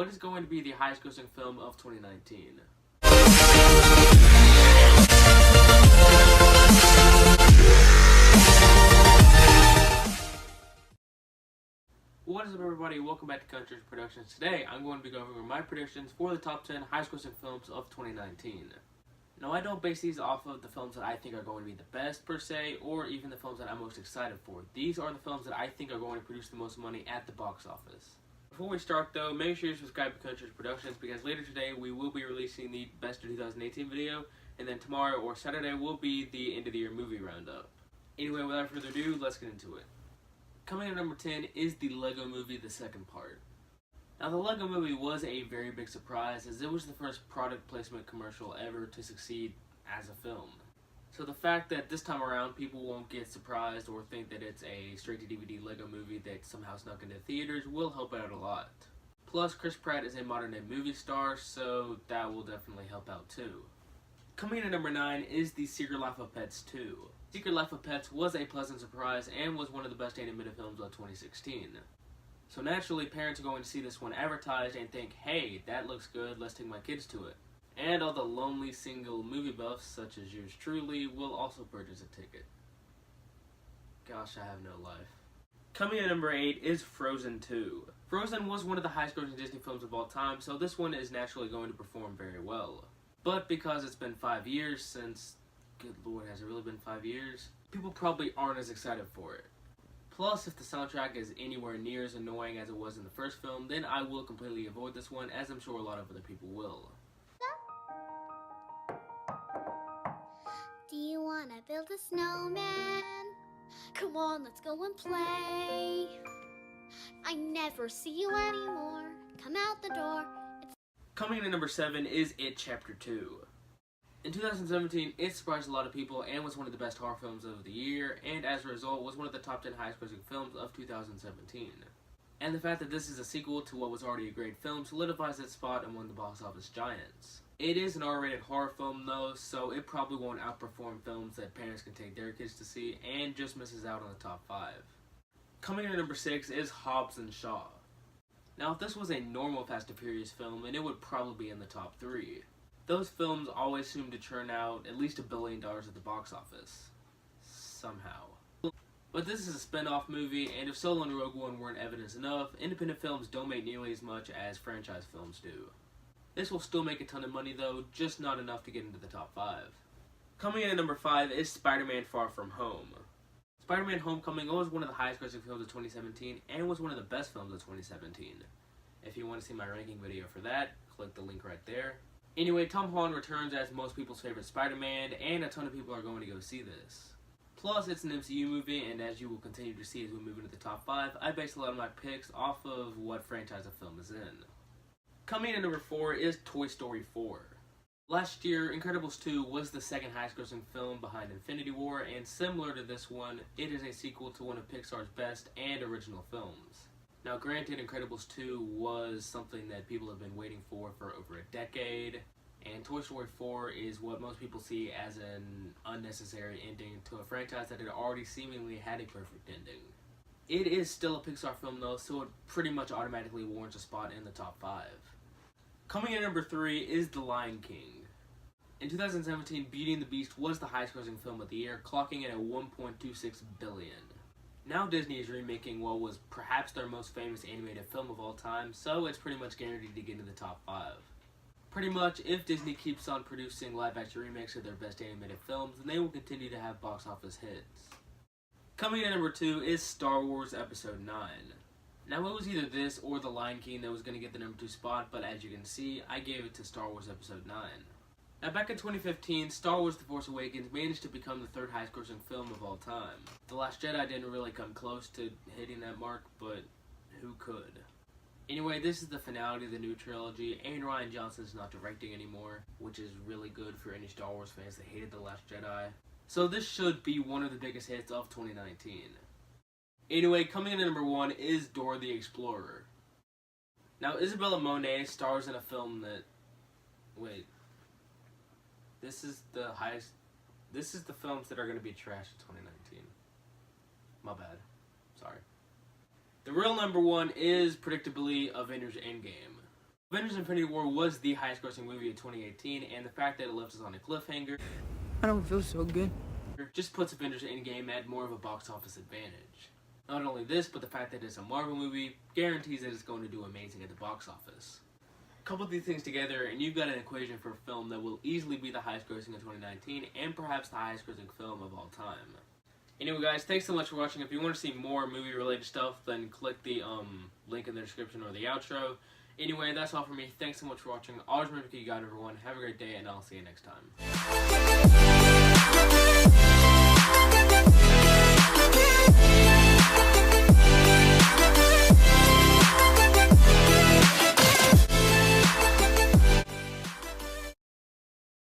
what is going to be the highest grossing film of 2019? What is up, everybody? Welcome back to Country's Productions. Today, I'm going to be going over my predictions for the top 10 highest grossing films of 2019. Now, I don't base these off of the films that I think are going to be the best, per se, or even the films that I'm most excited for. These are the films that I think are going to produce the most money at the box office. Before we start, though, make sure you subscribe to Country's Productions, because later today, we will be releasing the Best of 2018 video, and then tomorrow or Saturday will be the end of the year movie roundup. Anyway, without further ado, let's get into it. Coming in at number 10 is the Lego Movie, the second part. Now, the Lego Movie was a very big surprise, as it was the first product placement commercial ever to succeed as a film. So the fact that this time around people won't get surprised or think that it's a straight-to-DVD Lego Movie that somehow snuck into theaters will help out a lot. Plus, Chris Pratt is a modern-day movie star, so that will definitely help out too. Coming in at number 9 is The Secret Life of Pets 2. Secret Life of Pets was a pleasant surprise and was one of the best animated films of 2016. So naturally, parents are going to see this one advertised and think, hey, that looks good, let's take my kids to it. And all the lonely single movie buffs, such as yours truly, will also purchase a ticket. Gosh, I have no life. Coming in at number 8 is Frozen 2. Frozen was one of the highest grossing Disney films of all time, so this one is naturally going to perform very well. But because it's been 5 years since, good lord, has it really been 5 years? People probably aren't as excited for it. Plus, if the soundtrack is anywhere near as annoying as it was in the first film, then I will completely avoid this one, as I'm sure a lot of other people will. Do you wanna build a snowman? Come on, let's go and play. I never see you anymore. Come out the door. Coming in at number 7 is It Chapter 2. In 2017, it surprised a lot of people and was one of the best horror films of the year, and as a result was one of the top 10 highest grossing films of 2017. And the fact that this is a sequel to what was already a great film solidifies its spot among the box office giants. It is an R-rated horror film though, so it probably won't outperform films that parents can take their kids to see, and just misses out on the top 5. Coming in at number 6 is Hobbs and Shaw. Now, if this was a normal Fast and Furious film, then it would probably be in the top 3. Those films always seem to churn out at least $1 billion at the box office. Somehow. But this is a spin-off movie, and if Solo and Rogue One weren't evidence enough, independent films don't make nearly as much as franchise films do. This will still make a ton of money though, just not enough to get into the top 5. Coming in at number 5 is Spider-Man Far From Home. Spider-Man Homecoming was one of the highest grossing films of 2017, and was one of the best films of 2017. If you want to see my ranking video for that, click the link right there. Anyway, Tom Holland returns as most people's favorite Spider-Man, and a ton of people are going to go see this. Plus, it's an MCU movie, and as you will continue to see as we move into the top 5, I base a lot of my picks off of what franchise a film is in. Coming in at number 4 is Toy Story 4. Last year, Incredibles 2 was the second highest grossing film behind Infinity War, and similar to this one, it is a sequel to one of Pixar's best and original films. Now granted, Incredibles 2 was something that people have been waiting for over a decade, and Toy Story 4 is what most people see as an unnecessary ending to a franchise that had already seemingly had a perfect ending. It is still a Pixar film though, so it pretty much automatically warrants a spot in the top 5. Coming in at number 3 is The Lion King. In 2017, Beauty and the Beast was the highest grossing film of the year, clocking in at $1.26 billion. Now Disney is remaking what was perhaps their most famous animated film of all time, so it's pretty much guaranteed to get into the top 5. Pretty much, if Disney keeps on producing live-action remakes of their best animated films, then they will continue to have box office hits. Coming in at number 2 is Star Wars Episode 9. Now it was either this or The Lion King that was going to get the number 2 spot, but as you can see, I gave it to Star Wars Episode 9. Now back in 2015, Star Wars The Force Awakens managed to become the third highest grossing film of all time. The Last Jedi didn't really come close to hitting that mark, but who could? Anyway, this is the finale of the new trilogy, and Rian Johnson's not directing anymore, which is really good for any Star Wars fans that hated The Last Jedi. So this should be one of the biggest hits of 2019. Anyway, coming in at number 1 is Dora the Explorer. Now Isabella Monet stars in a film that... Wait... This is the highest... This is the films that are going to be trash in 2019. My bad. Sorry. The real number 1 is, predictably, Avengers Endgame. Avengers Infinity War was the highest grossing movie of 2018, and the fact that it left us on a cliffhanger, I don't feel so good. just puts Avengers Endgame at more of a box office advantage. Not only this, but the fact that it's a Marvel movie guarantees that it's going to do amazing at the box office. Couple these things together and you've got an equation for a film that will easily be the highest grossing of 2019 and perhaps the highest grossing film of all time. Anyway guys, thanks so much for watching. If you want to see more movie related stuff, then click the link in the description or the outro. Anyway, that's all for me. Thanks so much for watching. Always remember to keep God, everyone. Have a great day and I'll see you next time.